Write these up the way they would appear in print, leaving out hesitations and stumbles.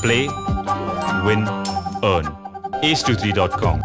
Play, win, earn. ace23.com.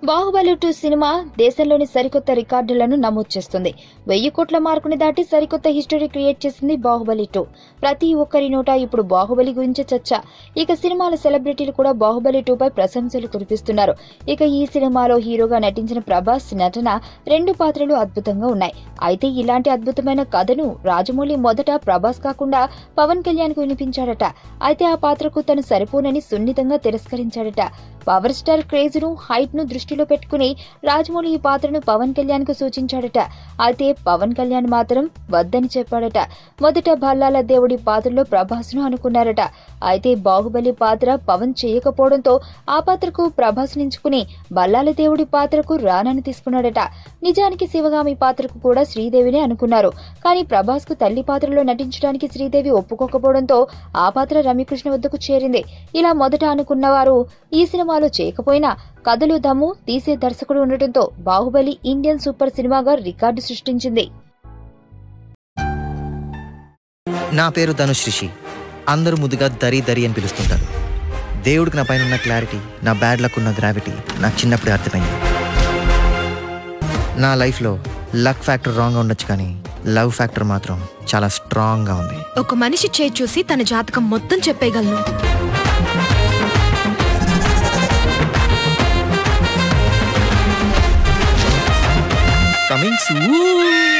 Baahubali 2 cinema దేశంలోని సరికొత్త రికార్డులను నమోదు చేస్తుంది. 1000 కోట్ల మార్కుని దాటి సరికొత్త హిస్టరీ క్రియేట్ చేసింది బాహుబలి 2. ప్రతి ఒక్కరి నోట ఇప్పుడు బాహుబలి గురించి చర్చ. ఇక సినిమాల సెలబ్రిటీలు కూడా బాహుబలి 2 పై ప్రశంసలు కురిపిస్తున్నారు. ఇక ఈ సినిమాలో హీరోగా నటించిన ప్రభాస్ నటన 2 పాత్రలు అద్భుతంగా ఉన్నాయి. అయితే ఇలాంటి అద్భుతమైన కథను రాజమౌళి మొదట ప్రభాస్ కాకుండా పవన్ కళ్యాణ్ కు వినిపించాడట. అయితే ఆ పాత్రకు తను సరిపోనని సున్నితంగా తిరస్కరించాడట. పవర్ స్టార్ క్రేజ్ ను, హైట్ ను దృష్టిలో పెట్టుకుని రాజమౌళి ఈ పాత్రను పవన్ కళ్యాణ్ కు సూచించాడట. అయితే పవన్ కళ్యాణ్ మాత్రం వద్దని చెప్పాడట. మొదట భల్లాల దేవుడి పాత్రలో ప్రభాస్ ను అనుకున్నారట. అయితే బాహుబలి పాత్ర పవన్ చేయకపోవడంతో ఆ పాత్రకు ప్రభాస్ నించుకుని భల్లాల దేవుడి పాత్రకు రానాని తీసుకున్నాడట. నిజానికి శివగామి పాత్రకు కూడా శ్రీదేవినే అనుకున్నారు. కానీ ప్రభాస్ కు తల్లి పాత్రలో నటించడానికి శ్రీదేవి ఒప్పుకోకపోవడంతో ఆ పాత్ర రమ్యకృష్ణ వద్దకు చేరింది. ఇలా మొదట అనుకున్నవారు ఈ సినిమాలో చేయకపోయినా కథలు దమ్ము తీసే దర్శకుడు ఉండటంతో బాహుబలి ఇండియన్ సూపర్ సినిమాగా రికార్డు సృష్టించింది. నా పేరు ధనుష్ రిషి. అందరూ ముద్దుగా దరి దరి అని పిలుస్తుంటారు. దేవుడికి నా పైన ఉన్న క్లారిటీ, నా బ్యాడ్ లక్ ఉన్న గ్రావిటీ నాకు చిన్నప్పుడే అర్థమైంది. నా లైఫ్లో లక్ ఫ్యాక్టర్ రాంగ్గా ఉండొచ్చు, కానీ లవ్ ఫ్యాక్టర్ మాత్రం చాలా స్ట్రాంగ్గా ఉంది. ఒక మనిషి చేయి చూసి తన జాతకం మొత్తం చెప్పేయగలను. Coming soon.